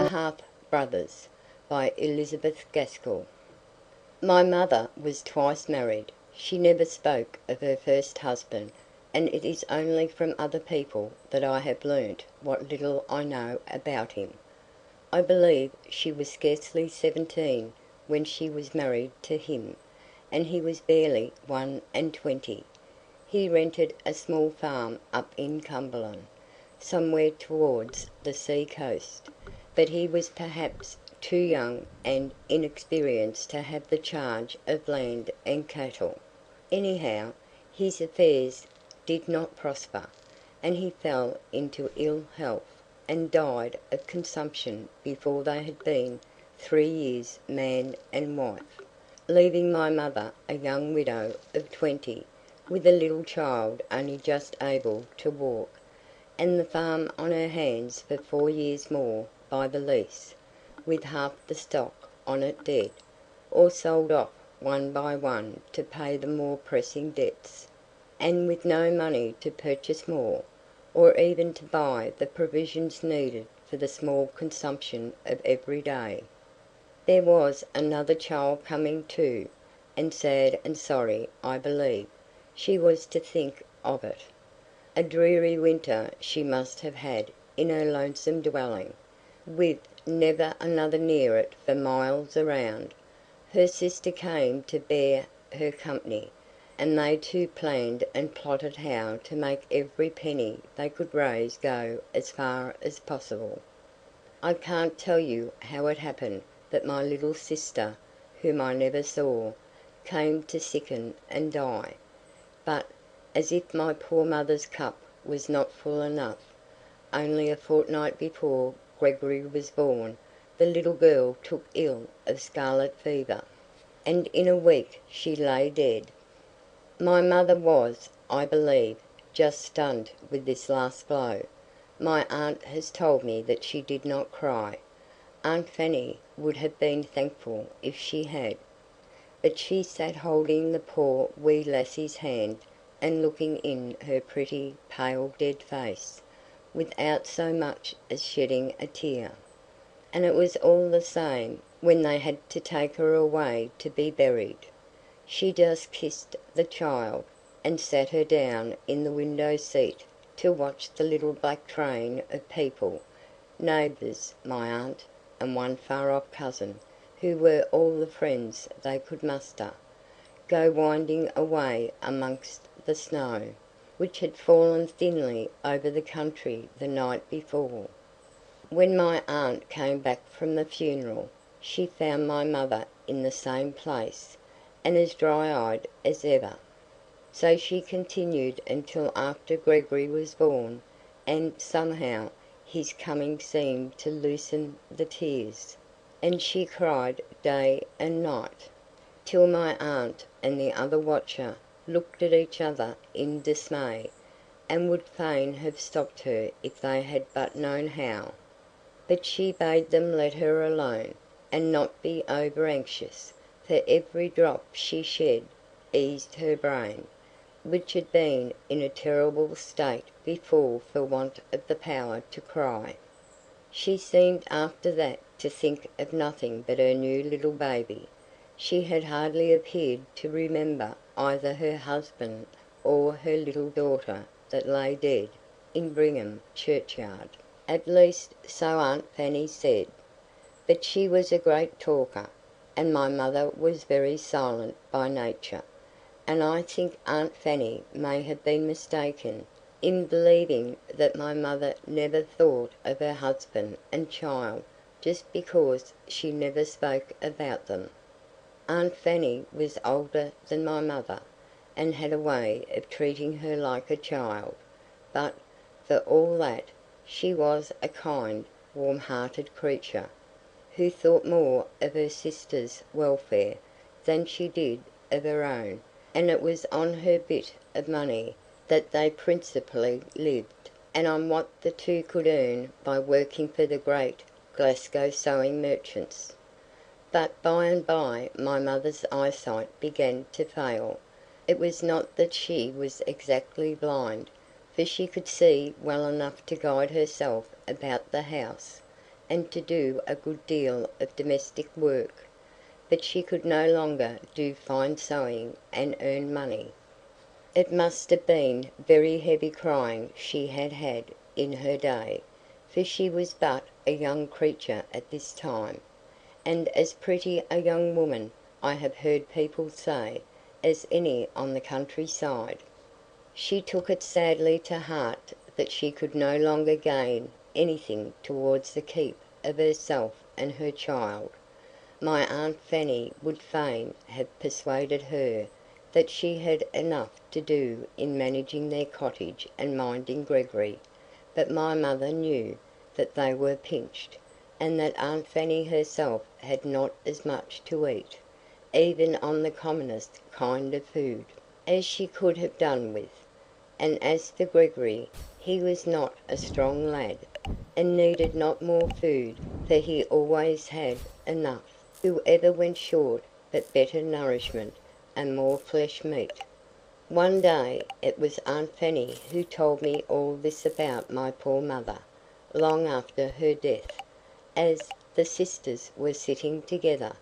Half Brothers by Elizabeth Gaskell. My mother was twice married. She never spoke of her first husband, and it is only from other people that I have learnt what little I know about him. I believe she was scarcely 17 when she was married to him, and he was barely 21. He rented a small farm up in Cumberland, somewhere towards the sea coast, but he was perhaps too young and inexperienced to have the charge of land and cattle. Anyhow, his affairs did not prosper, and he fell into ill health, and died of consumption before they had been 3 years man and wife, leaving my mother a young widow of 20, with a little child only just able to walk, and the farm on her hands for 4 years more by the lease, with half the stock on it dead, or sold off one by one to pay the more pressing debts, and with no money to purchase more, or even to buy the provisions needed for the small consumption of every day. There was another child coming too, and sad and sorry, I believe, she was to think of it. A dreary winter she must have had in her lonesome dwelling, with never another near it for miles around. Her sister came to bear her company, and they two planned and plotted how to make every penny they could raise go as far as possible. I can't tell you how it happened that my little sister, whom I never saw, came to sicken and die, but, as if my poor mother's cup was not full enough, only a fortnight before Gregory was born, the little girl took ill of scarlet fever, and in a week she lay dead. My mother was, I believe, just stunned with this last blow. My aunt has told me that she did not cry. Aunt Fanny would have been thankful if she had, but she sat holding the poor wee lassie's hand and looking in her pretty, pale, dead face, without so much as shedding a tear. And it was all the same when they had to take her away to be buried. She just kissed the child, and sat her down in the window seat to watch the little black train of people, neighbours, my aunt, and one far-off cousin, who were all the friends they could muster, go winding away amongst the snow, which had fallen thinly over the country the night before. When my aunt came back from the funeral, she found my mother in the same place, and as dry-eyed as ever. So she continued until after Gregory was born, and somehow his coming seemed to loosen the tears, and she cried day and night, till my aunt and the other watcher looked at each other in dismay, and would fain have stopped her if they had but known how. But she bade them let her alone, and not be over anxious, for every drop she shed eased her brain, which had been in a terrible state before for want of the power to cry. She seemed after that to think of nothing but her new little baby. She had hardly appeared to remember either her husband or her little daughter that lay dead in Brigham churchyard. At least, so Aunt Fanny said. But she was a great talker, and my mother was very silent by nature, and I think Aunt Fanny may have been mistaken in believing that my mother never thought of her husband and child just because she never spoke about them. Aunt Fanny was older than my mother, and had a way of treating her like a child, but, for all that, she was a kind, warm-hearted creature, who thought more of her sister's welfare than she did of her own, and it was on her bit of money that they principally lived, and on what the two could earn by working for the great Glasgow sewing merchants. But by and by my mother's eyesight began to fail. It was not that she was exactly blind, for she could see well enough to guide herself about the house, and to do a good deal of domestic work, but she could no longer do fine sewing and earn money. It must have been very heavy crying she had had in her day, for she was but a young creature at this time, and as pretty a young woman, I have heard people say, as any on the country side. She took it sadly to heart that she could no longer gain anything towards the keep of herself and her child. My aunt Fanny would fain have persuaded her that she had enough to do in managing their cottage and minding Gregory, but my mother knew that they were pinched, and that Aunt Fanny herself had not as much to eat, even on the commonest kind of food, as she could have done with. And as for Gregory, he was not a strong lad, and needed not more food, for he always had enough, who ever went short, but better nourishment and more flesh meat. One day it was Aunt Fanny who told me all this about my poor mother, long after her death, as the sisters were sitting together,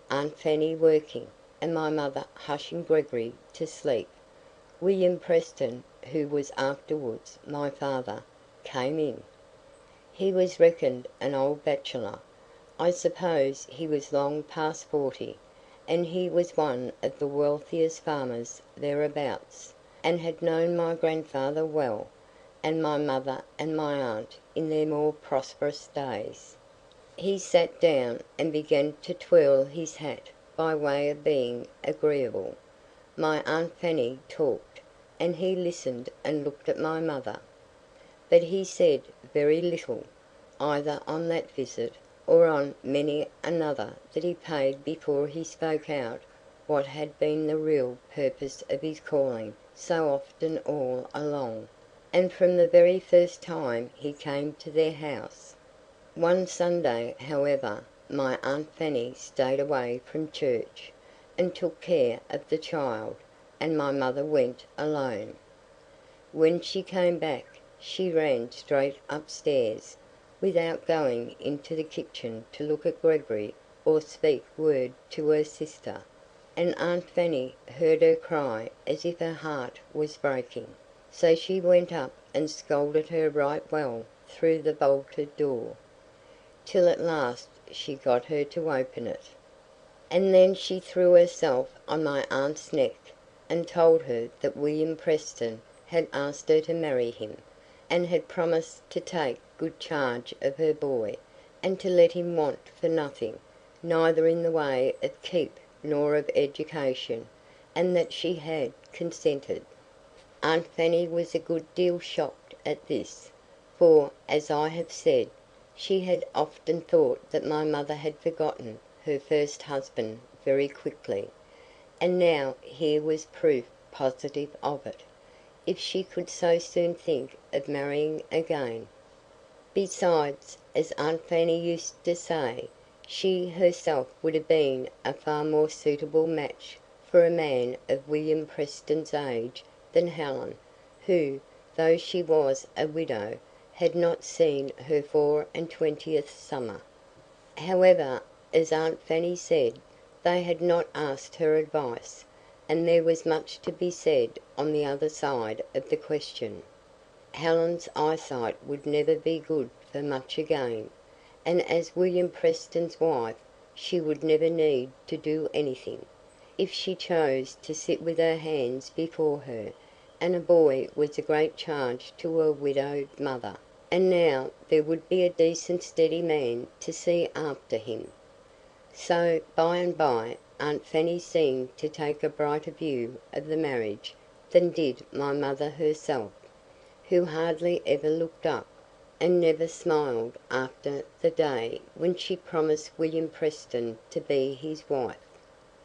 Aunt Fanny working, and my mother hushing Gregory to sleep. William Preston, who was afterwards my father, came in. He was reckoned an old bachelor. I suppose he was long past 40, and he was one of the wealthiest farmers thereabouts, and had known my grandfather well, and my mother and my aunt in their more prosperous days. He sat down and began to twirl his hat by way of being agreeable. My aunt Fanny talked, and he listened and looked at my mother. But he said very little, either on that visit or on many another that he paid before he spoke out what had been the real purpose of his calling so often all along, and from the very first time he came to their house. One Sunday, however, my aunt Fanny stayed away from church, and took care of the child, and my mother went alone. When she came back, she ran straight upstairs, without going into the kitchen to look at Gregory or speak word to her sister, and Aunt Fanny heard her cry as if her heart was breaking, so she went up and scolded her right well through the bolted door, till at last she got her to open it. And then she threw herself on my aunt's neck, and told her that William Preston had asked her to marry him, and had promised to take good charge of her boy, and to let him want for nothing, neither in the way of keep nor of education, and that she had consented. Aunt Fanny was a good deal shocked at this, for, as I have said, she had often thought that my mother had forgotten her first husband very quickly, and now here was proof positive of it, if she could so soon think of marrying again. Besides, as Aunt Fanny used to say, she herself would have been a far more suitable match for a man of William Preston's age than Helen, who, though she was a widow, had not seen her 24th summer. However, as Aunt Fanny said, they had not asked her advice, and there was much to be said on the other side of the question. Helen's eyesight would never be good for much again, and as William Preston's wife she would never need to do anything, if she chose to sit with her hands before her, and a boy was a great charge to a widowed mother, and now there would be a decent steady man to see after him. So, by and by, Aunt Fanny seemed to take a brighter view of the marriage than did my mother herself, who hardly ever looked up, and never smiled after the day when she promised William Preston to be his wife.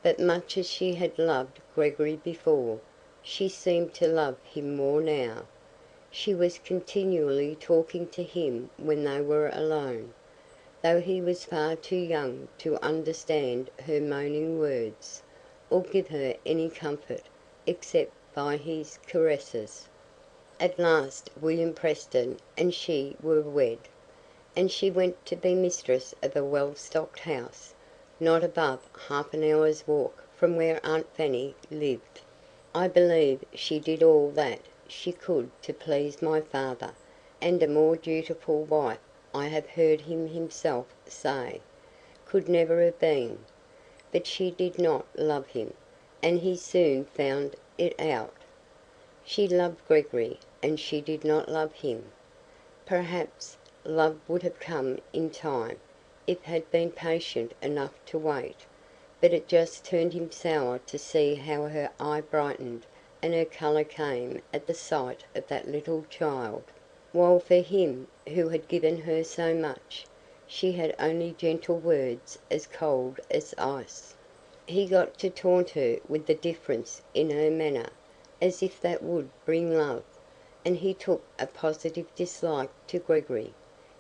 But much as she had loved Gregory before, she seemed to love him more now. She was continually talking to him when they were alone, though he was far too young to understand her moaning words, or give her any comfort except by his caresses. At last William Preston and she were wed, and she went to be mistress of a well-stocked house, not above half an hour's walk from where Aunt Fanny lived. I believe she did all that she could to please my father, and a more dutiful wife, I have heard him himself say, could never have been. But she did not love him, and he soon found it out. She loved Gregory, and she did not love him. Perhaps love would have come in time, if had been patient enough to wait, but it just turned him sour to see how her eye brightened and her colour came at the sight of that little child, while for him who had given her so much, she had only gentle words as cold as ice. He got to taunt her with the difference in her manner, as if that would bring love, and he took a positive dislike to Gregory.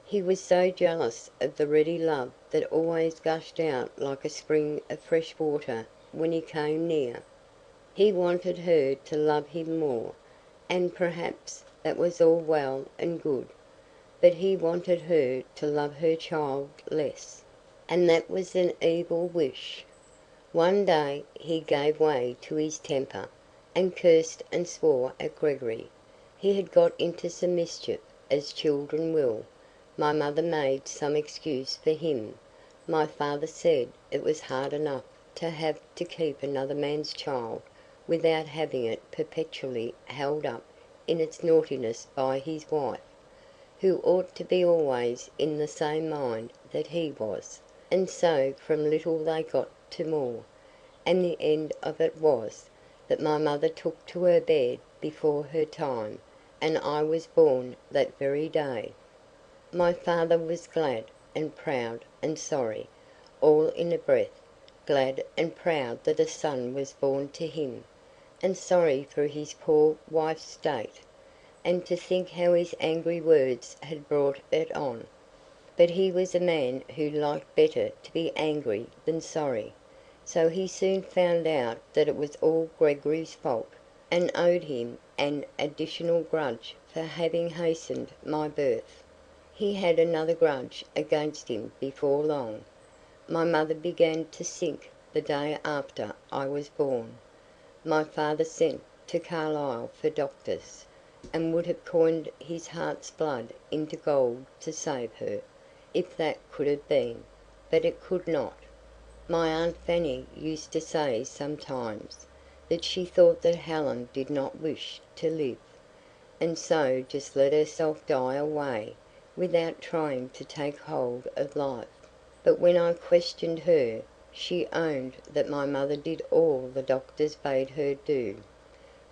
He was so jealous of the ready love that always gushed out like a spring of fresh water when he came near. He wanted her to love him more, and perhaps that was all well and good, but he wanted her to love her child less, and that was an evil wish. One day he gave way to his temper, and cursed and swore at Gregory. He had got into some mischief, as children will. My mother made some excuse for him. My father said it was hard enough to have to keep another man's child without having it perpetually held up in its naughtiness by his wife, who ought to be always in the same mind that he was, and so from little they got to more, and the end of it was that my mother took to her bed before her time, and I was born that very day. My father was glad and proud and sorry, all in a breath, glad and proud that a son was born to him, and sorry for his poor wife's state, and to think how his angry words had brought it on. But he was a man who liked better to be angry than sorry, so he soon found out that it was all Gregory's fault, and owed him an additional grudge for having hastened my birth. He had another grudge against him before long. My mother began to sink the day after I was born. My father sent to Carlisle for doctors, and would have coined his heart's blood into gold to save her, if that could have been, but it could not. My Aunt Fanny used to say sometimes that she thought that Helen did not wish to live, and so just let herself die away without trying to take hold of life. But when I questioned her, she owned that my mother did all the doctors bade her do,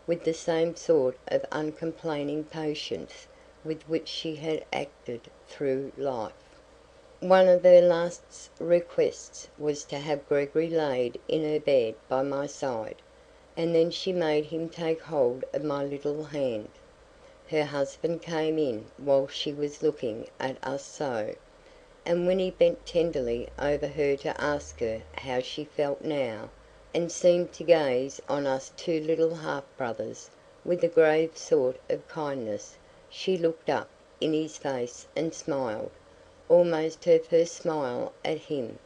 with the same sort of uncomplaining patience with which she had acted through life. One of her last requests was to have Gregory laid in her bed by my side, and then she made him take hold of my little hand. Her husband came in while she was looking at us so, and when he bent tenderly over her to ask her how she felt now, and seemed to gaze on us two little half-brothers with a grave sort of kindness, she looked up in his face and smiled, almost her first smile at him,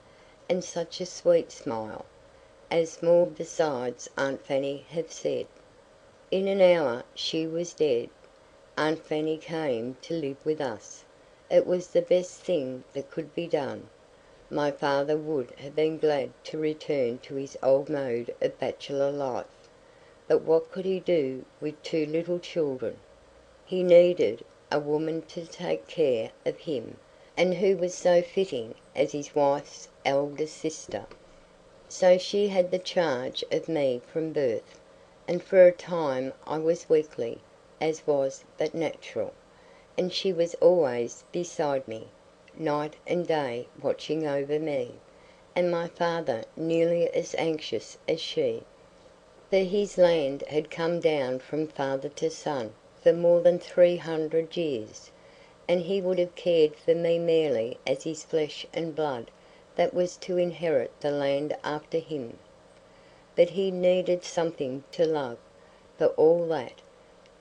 and such a sweet smile, as more besides Aunt Fanny have said. In an hour she was dead. Aunt Fanny came to live with us. It was the best thing that could be done. My father would have been glad to return to his old mode of bachelor life, but what could he do with two little children? He needed a woman to take care of him, and who was so fitting as his wife's elder sister. So she had the charge of me from birth, and for a time I was weakly, as was but natural, and she was always beside me, night and day watching over me, and my father nearly as anxious as she. For his land had come down from father to son for more than 300 years, and he would have cared for me merely as his flesh and blood that was to inherit the land after him. But he needed something to love, for all that.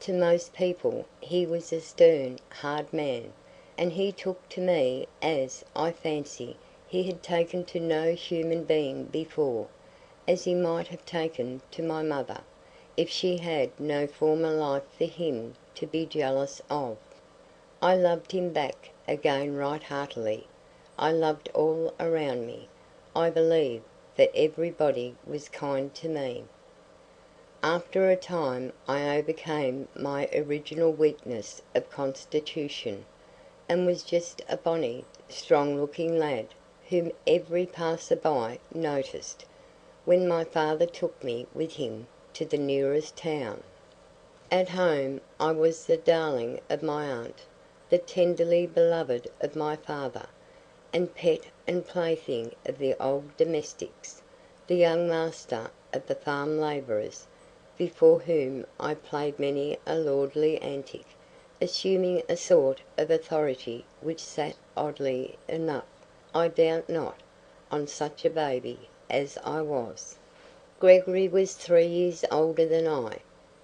To most people he was a stern, hard man, and he took to me as, I fancy, he had taken to no human being before, as he might have taken to my mother, if she had no former life for him to be jealous of. I loved him back again right heartily. I loved all around me, I believe, for everybody was kind to me. After a time I overcame my original weakness of constitution, and was just a bonny, strong-looking lad whom every passer-by noticed, when my father took me with him to the nearest town. At home I was the darling of my aunt, the tenderly beloved of my father, and pet and plaything of the old domestics, the young master of the farm labourers, before whom I played many a lordly antic, assuming a sort of authority which sat oddly enough, I doubt not, on such a baby as I was. Gregory was 3 years older than I.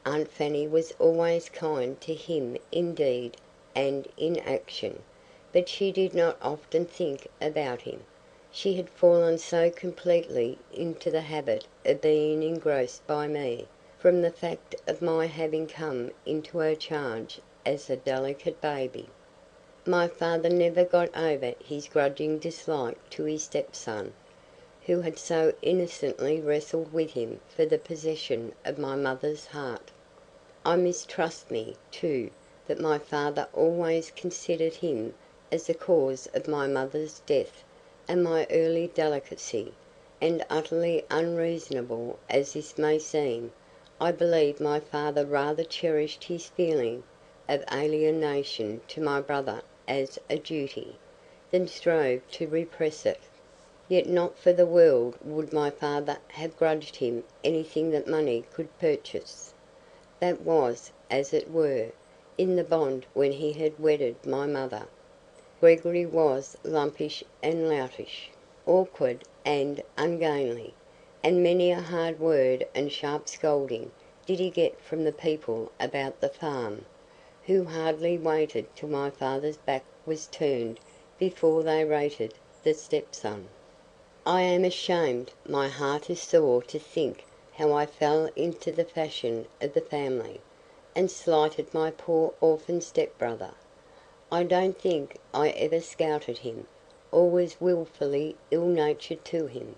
Aunt Fanny was always kind to him in deed and in action, but she did not often think about him. She had fallen so completely into the habit of being engrossed by me, from the fact of my having come into her charge as a delicate baby. My father never got over his grudging dislike to his stepson, who had so innocently wrestled with him for the possession of my mother's heart. I mistrust me, too, that my father always considered him as the cause of my mother's death and my early delicacy, and utterly unreasonable as this may seem, I believe my father rather cherished his feeling of alienation to my brother as a duty, than strove to repress it. Yet not for the world would my father have grudged him anything that money could purchase. That was, as it were, in the bond when he had wedded my mother. Gregory was lumpish and loutish, awkward and ungainly, and many a hard word and sharp scolding did he get from the people about the farm, who hardly waited till my father's back was turned before they rated the stepson. I am ashamed, my heart is sore to think how I fell into the fashion of the family, and slighted my poor orphan step-brother. I don't think I ever scouted him, or was wilfully ill-natured to him,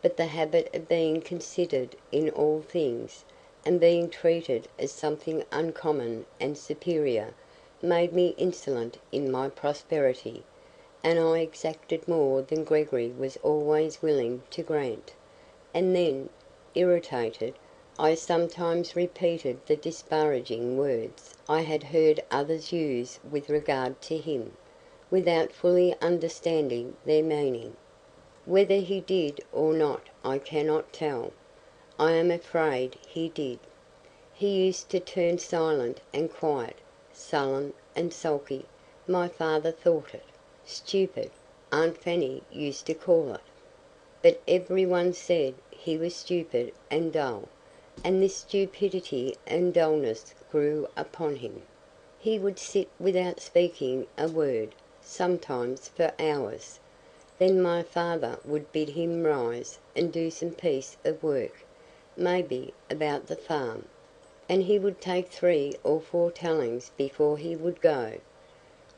but the habit of being considered in all things, and being treated as something uncommon and superior, made me insolent in my prosperity, and I exacted more than Gregory was always willing to grant, and then, irritated, I sometimes repeated the disparaging words I had heard others use with regard to him, without fully understanding their meaning. Whether he did or not I cannot tell. I am afraid he did. He used to turn silent and quiet, sullen and sulky, my father thought it. Stupid, Aunt Fanny used to call it. But every one said he was stupid and dull, and this stupidity and dullness grew upon him. He would sit without speaking a word, sometimes for hours. Then my father would bid him rise and do some piece of work, maybe about the farm, and he would take 3 or 4 tellings before he would go.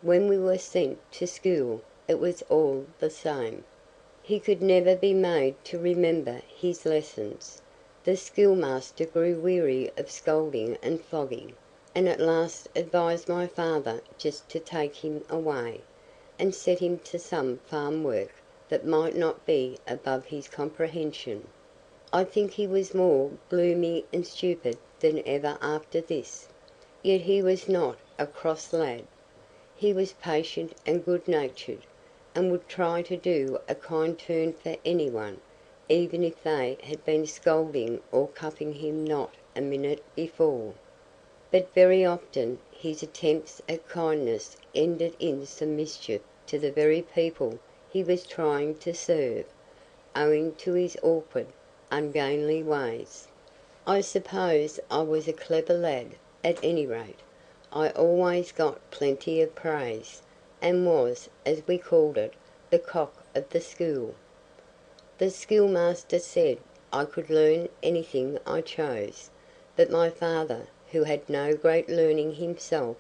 When we were sent to school it was all the same. He could never be made to remember his lessons. The schoolmaster grew weary of scolding and flogging, and at last advised my father just to take him away, and set him to some farm work that might not be above his comprehension. I think he was more gloomy and stupid than ever after this. Yet he was not a cross lad. He was patient and good-natured, and would try to do a kind turn for anyone, even if they had been scolding or cuffing him not a minute before. But very often his attempts at kindness ended in some mischief to the very people he was trying to serve, owing to his awkward, ungainly ways. I suppose I was a clever lad, at any rate. I always got plenty of praise, and was, as we called it, the cock of the school. The schoolmaster said I could learn anything I chose, but my father, who had no great learning himself,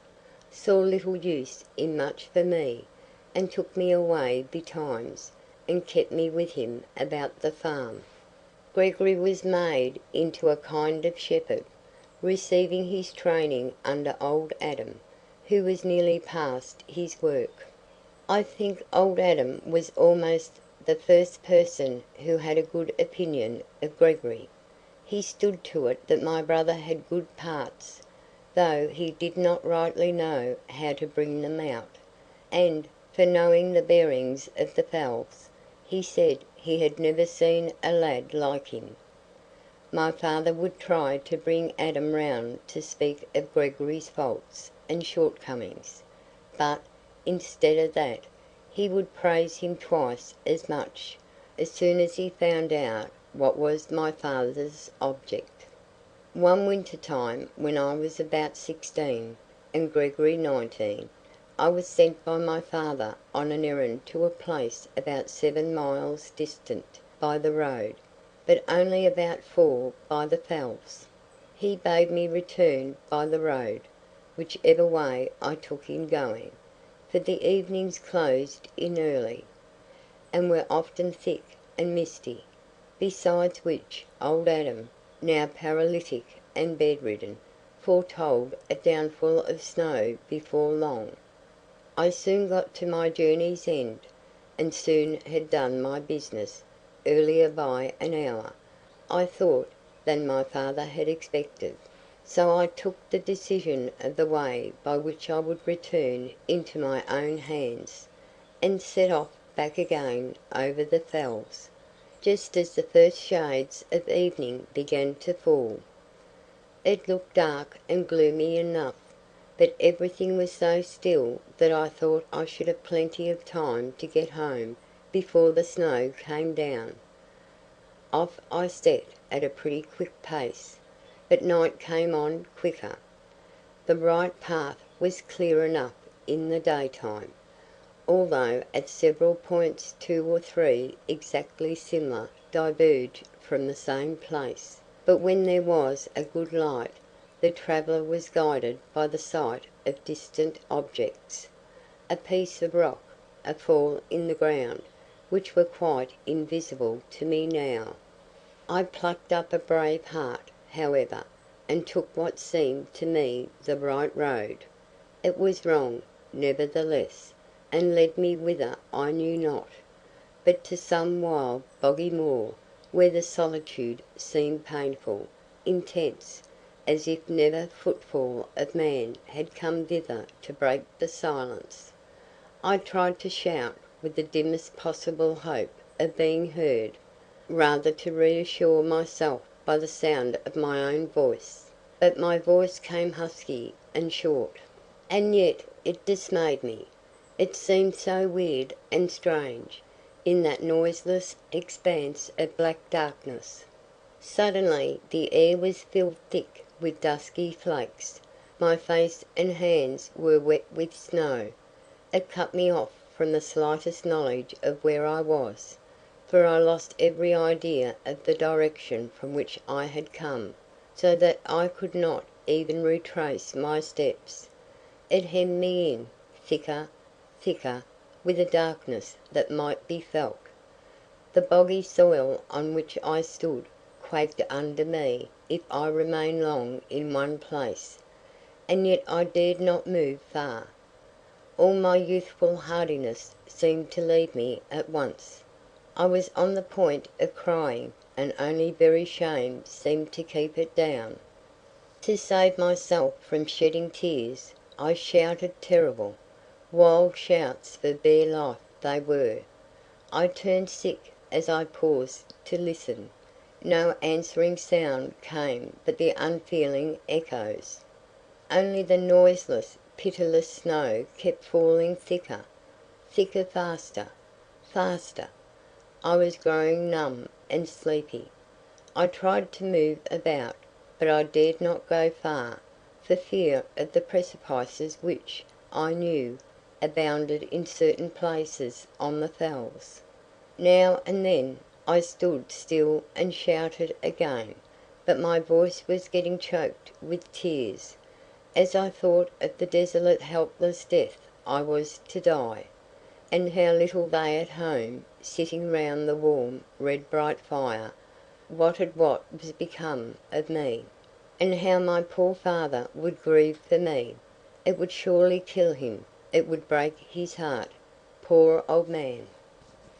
saw little use in much for me, and took me away betimes, and kept me with him about the farm. Gregory was made into a kind of shepherd, receiving his training under old Adam, who was nearly past his work. I think old Adam was almost the first person who had a good opinion of Gregory. He stood to it that my brother had good parts, though he did not rightly know how to bring them out, and, for knowing the bearings of the Fells, he said he had never seen a lad like him. My father would try to bring Adam round to speak of Gregory's faults and shortcomings, but, instead of that, he would praise him twice as much, as soon as he found out what was my father's object. One winter time, when I was about 16, and Gregory 19, I was sent by my father on an errand to a place about 7 miles distant by the road, but only about 4 by the Fells. He bade me return by the road, whichever way I took in going, for the evenings closed in early, and were often thick and misty, besides which old Adam, now paralytic and bedridden, foretold a downfall of snow before long. I soon got to my journey's end, and soon had done my business, earlier by an hour, I thought, than my father had expected. So I took the decision of the way by which I would return into my own hands, and set off back again over the Fells, just as the first shades of evening began to fall. It looked dark and gloomy enough, but everything was so still that I thought I should have plenty of time to get home before the snow came down. Off I set at a pretty quick pace, but night came on quicker. The right path was clear enough in the daytime, although at several points 2 or 3 exactly similar diverged from the same place, but when there was a good light, the traveller was guided by the sight of distant objects, a piece of rock, a fall in the ground, which were quite invisible to me now. I plucked up a brave heart, however, and took what seemed to me the right road. It was wrong, nevertheless, and led me whither I knew not, but to some wild boggy moor, where the solitude seemed painful, intense, as if never footfall of man had come thither to break the silence. I tried to shout with the dimmest possible hope of being heard, rather to reassure myself by the sound of my own voice, but my voice came husky and short, and yet it dismayed me. It seemed so weird and strange, in that noiseless expanse of black darkness. Suddenly the air was filled thick with dusky flakes. My face and hands were wet with snow. It cut me off from the slightest knowledge of where I was, for I lost every idea of the direction from which I had come, so that I could not even retrace my steps. It hemmed me in, thicker, thicker, with a darkness that might be felt. The boggy soil on which I stood quaked under me if I remained long in one place, and yet I dared not move far. All my youthful hardiness seemed to leave me at once. I was on the point of crying, and only very shame seemed to keep it down. To save myself from shedding tears, I shouted terrible, wild shouts for bare life they were. I turned sick as I paused to listen. No answering sound came but the unfeeling echoes. Only the noiseless, pitiless snow kept falling thicker, thicker, faster, faster. I was growing numb and sleepy. I tried to move about, but I dared not go far, for fear of the precipices which, I knew, abounded in certain places on the fells. Now and then I stood still and shouted again, but my voice was getting choked with tears, as I thought of the desolate helpless death I was to die, and how little they at home, sitting round the warm, red bright fire, wotted what was become of me, and how my poor father would grieve for me. It would surely kill him, it would break his heart, poor old man.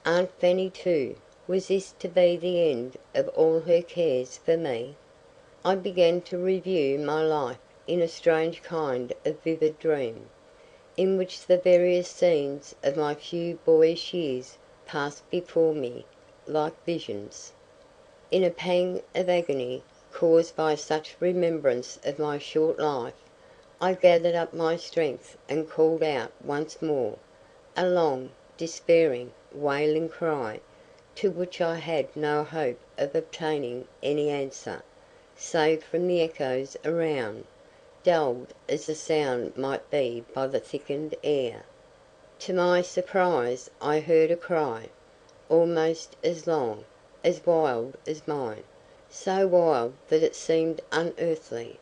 Aunt Fanny too, was this to be the end of all her cares for me? I began to review my life in a strange kind of vivid dream, in which the various scenes of my few boyish years passed before me like visions. In a pang of agony, caused by such remembrance of my short life, I gathered up my strength and called out once more, a long, despairing, wailing cry, to which I had no hope of obtaining any answer, save from the echoes around, dulled as the sound might be by the thickened air. To my surprise I heard a cry, almost as long, as wild as mine, so wild that it seemed unearthly,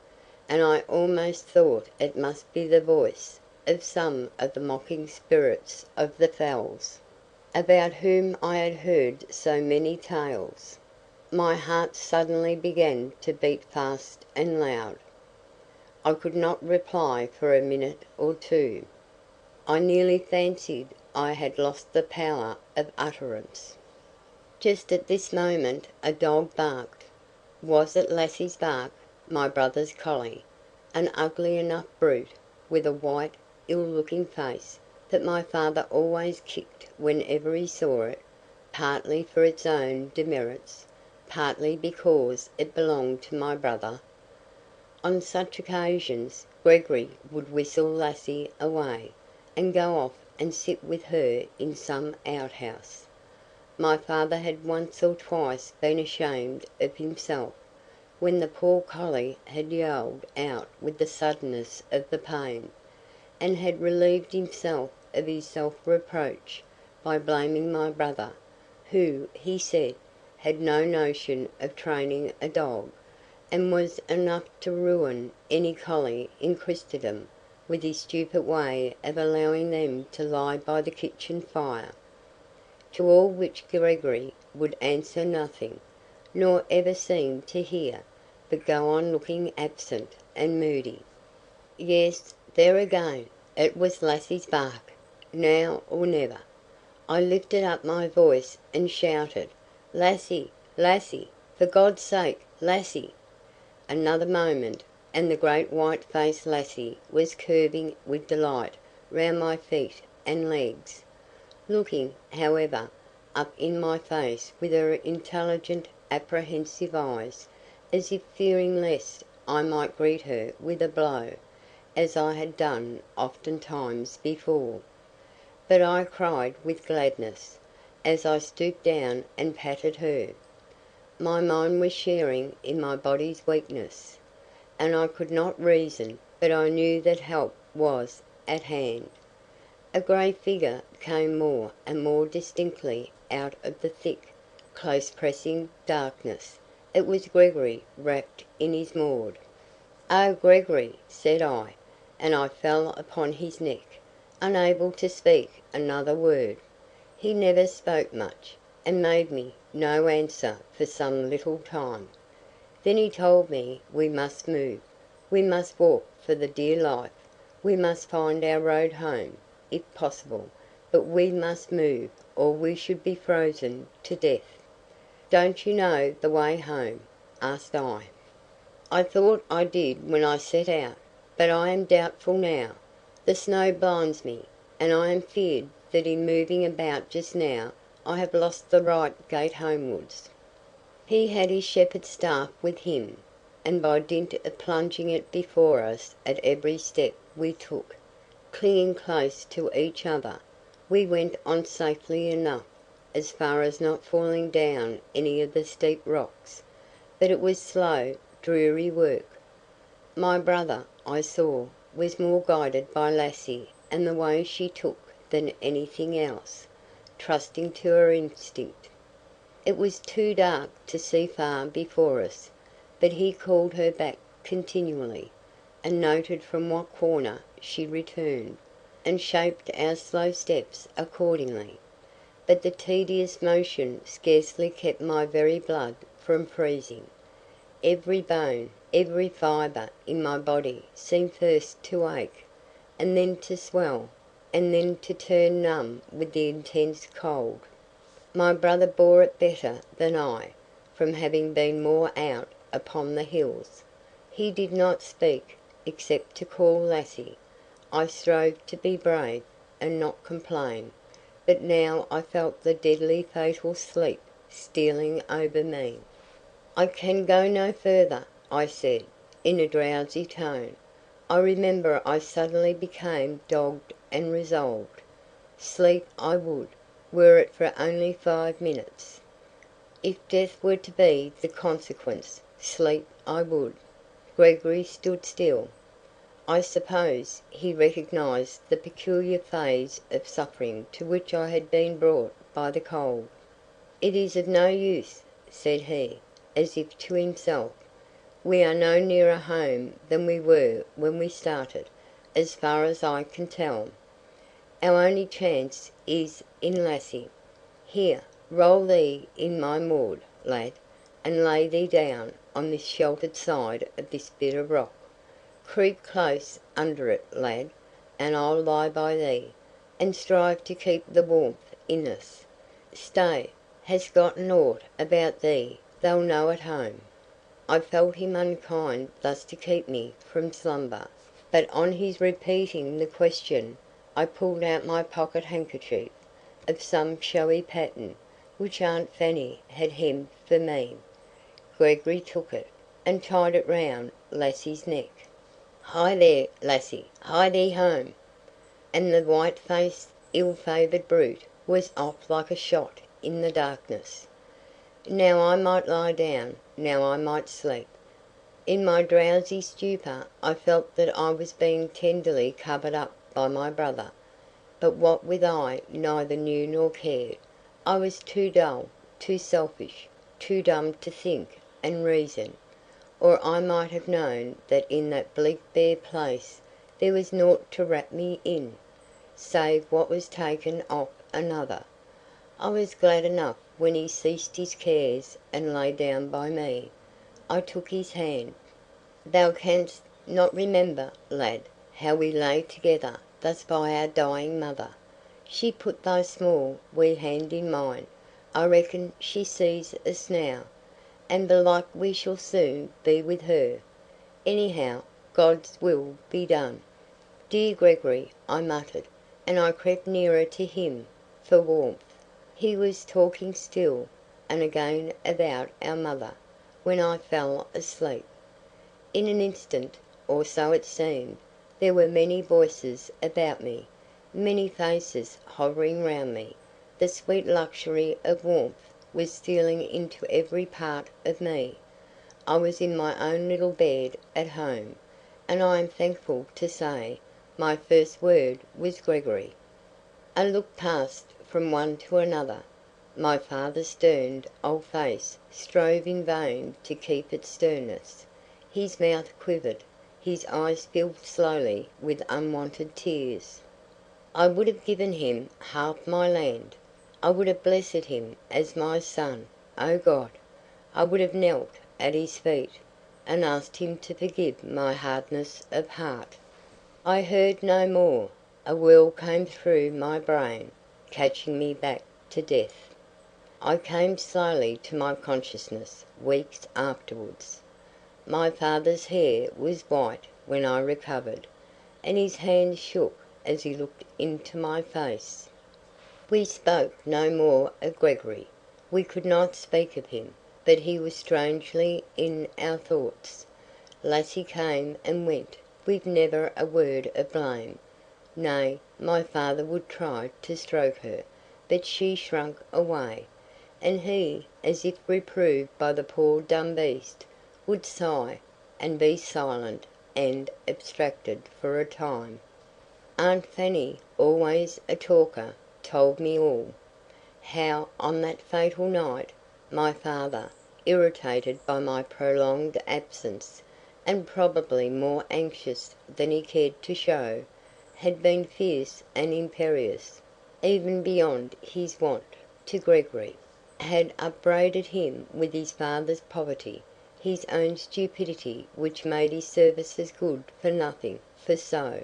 and I almost thought it must be the voice of some of the mocking spirits of the fells, about whom I had heard so many tales. My heart suddenly began to beat fast and loud. I could not reply for a minute or two. I nearly fancied I had lost the power of utterance. Just at this moment a dog barked. Was it Lassie's Bark, my brother's collie, an ugly enough brute, with a white, ill-looking face, that my father always kicked whenever he saw it, partly for its own demerits, partly because it belonged to my brother? On such occasions Gregory would whistle Lassie away, and go off and sit with her in some outhouse. My father had once or twice been ashamed of himself, when the poor collie had yelled out with the suddenness of the pain, and had relieved himself of his self-reproach by blaming my brother, who, he said, had no notion of training a dog, and was enough to ruin any collie in Christendom with his stupid way of allowing them to lie by the kitchen fire. To all which Gregory would answer nothing, nor ever seem to hear, but go on looking absent and moody. Yes, there again, it was Lassie's Bark, now or never. I lifted up my voice and shouted, "Lassie, Lassie, for God's sake, Lassie!" Another moment, and the great white-faced Lassie was curving with delight round my feet and legs, looking, however, up in my face with her intelligent, apprehensive eyes, as if fearing lest I might greet her with a blow, as I had done oftentimes before. But I cried with gladness, as I stooped down and patted her. My mind was sharing in my body's weakness, and I could not reason, but I knew that help was at hand. A grey figure came more and more distinctly out of the thick, close-pressing darkness. It was Gregory wrapped in his maud. "Oh, Gregory!" said I, and I fell upon his neck, unable to speak another word. He never spoke much, and made me no answer for some little time. Then he told me we must move. We must walk for the dear life. We must find our road home, if possible, but we must move, or we should be frozen to death. "Don't you know the way home?" asked I. "I thought I did when I set out, but I am doubtful now. The snow blinds me, and I am feared that in moving about just now I have lost the right gait homewards." He had his shepherd's staff with him, and by dint of plunging it before us at every step we took, clinging close to each other, we went on safely enough, as far as not falling down any of the steep rocks, but it was slow, dreary work. My brother, I saw, was more guided by Lassie and the way she took than anything else, trusting to her instinct. It was too dark to see far before us, but he called her back continually, and noted from what quarter she returned, and shaped our slow steps accordingly. But the tedious motion scarcely kept my very blood from freezing. Every bone, every fibre in my body seemed first to ache, and then to swell, and then to turn numb with the intense cold. My brother bore it better than I, from having been more out upon the hills. He did not speak, except to call Lassie. I strove to be brave, and not complain, but now I felt the deadly fatal sleep stealing over me. "I can go no further," I said, in a drowsy tone. I remember I suddenly became dogged and resolved. Sleep I would, were it for only 5 minutes. If death were to be the consequence, sleep I would. Gregory stood still. I suppose he recognised the peculiar phase of suffering to which I had been brought by the cold. "It is of no use," said he, as if to himself. "We are no nearer home than we were when we started, as far as I can tell. Our only chance is in Lassie. Here, roll thee in my Maud, lad, and lay thee down on this sheltered side of this bit of rock. Creep close under it, lad, and I'll lie by thee, and strive to keep the warmth in us. Stay, hast gotten aught about thee they'll know at home?" I felt him unkind thus to keep me from slumber, but on his repeating the question, I pulled out my pocket handkerchief, of some showy pattern, which Aunt Fanny had hemmed for me. Gregory took it, and tied it round Lassie's neck. "Hie there, Lassie, hie thee home!" And the white-faced, ill-favoured brute was off like a shot in the darkness. Now I might lie down, now I might sleep. In my drowsy stupor I felt that I was being tenderly covered up by my brother, but what with I neither knew nor cared. I was too dull, too selfish, too dumb to think and reason, or I might have known that in that bleak bare place there was nought to wrap me in, save what was taken off another. I was glad enough when he ceased his cares and lay down by me. I took his hand. "Thou canst not remember, lad, how we lay together thus by our dying mother. She put thy small, wee hand in mine. I reckon she sees us now, and belike we shall soon be with her. Anyhow, God's will be done." "Dear Gregory," I muttered, and I crept nearer to him for warmth. He was talking still, and again about our mother, when I fell asleep. In an instant, or so it seemed, there were many voices about me, many faces hovering round me. The sweet luxury of warmth was stealing into every part of me. I was in my own little bed at home, and I am thankful to say, my first word was Gregory. I looked past from one to another. My father's stern old face strove in vain to keep its sternness. His mouth quivered, his eyes filled slowly with unwonted tears. I would have given him half my land. I would have blessed him as my son. O God! I would have knelt at his feet, and asked him to forgive my hardness of heart. I heard no more. A whirl came through my brain, catching me back to death. I came slowly to my consciousness weeks afterwards. My father's hair was white when I recovered, and his hand shook as he looked into my face. We spoke no more of Gregory. We could not speak of him, but he was strangely in our thoughts. Lassie came and went with never a word of blame. Nay, my father would try to stroke her, but she shrank away, and he, as if reproved by the poor dumb beast, would sigh, and be silent and abstracted for a time. Aunt Fanny, always a talker, told me all. How, on that fatal night, my father, irritated by my prolonged absence, and probably more anxious than he cared to show, had been fierce and imperious, even beyond his wont, to Gregory, had upbraided him with his father's poverty, his own stupidity which made his services good for nothing, for so,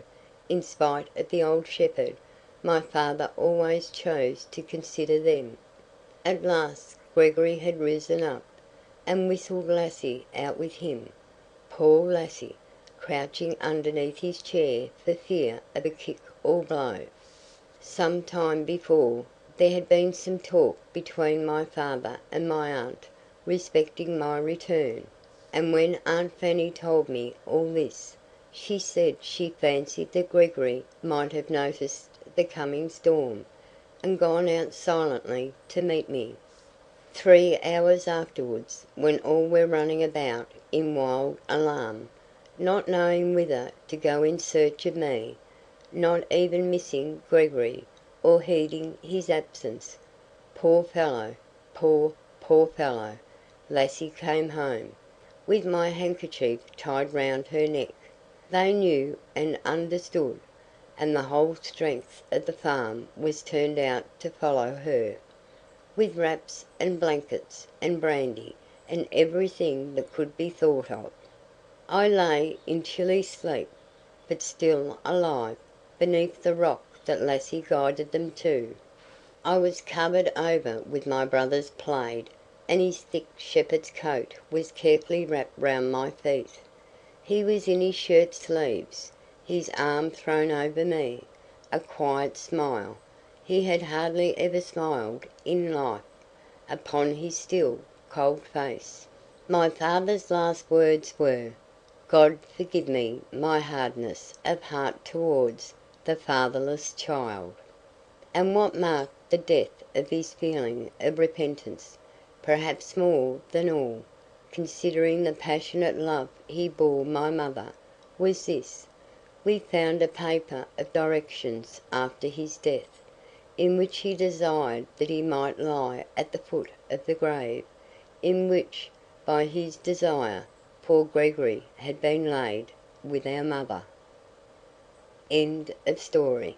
in spite of the old shepherd, my father always chose to consider them. At last Gregory had risen up, and whistled Lassie out with him. Poor Lassie, crouching underneath his chair for fear of a kick or blow. Some time before, there had been some talk between my father and my aunt respecting my return, and when Aunt Fanny told me all this, she said she fancied that Gregory might have noticed the coming storm, and gone out silently to meet me. 3 hours afterwards, when all were running about in wild alarm, not knowing whither to go in search of me, not even missing Gregory, or heeding his absence, poor fellow, poor fellow, Lassie came home, with my handkerchief tied round her neck. They knew and understood, and the whole strength of the farm was turned out to follow her, with wraps and blankets and brandy and everything that could be thought of. I lay in chilly sleep, but still alive, beneath the rock that Lassie guided them to. I was covered over with my brother's plaid, and his thick shepherd's coat was carefully wrapped round my feet. He was in his shirt sleeves, his arm thrown over me, a quiet smile, he had hardly ever smiled in life, upon his still, cold face. My father's last words were, "God forgive me my hardness of heart towards the fatherless child." And what marked the depth of his feeling of repentance, perhaps more than all, considering the passionate love he bore my mother, was this: we found a paper of directions after his death, in which he desired that he might lie at the foot of the grave, in which, by his desire, poor Gregory had been laid with our mother. End of story.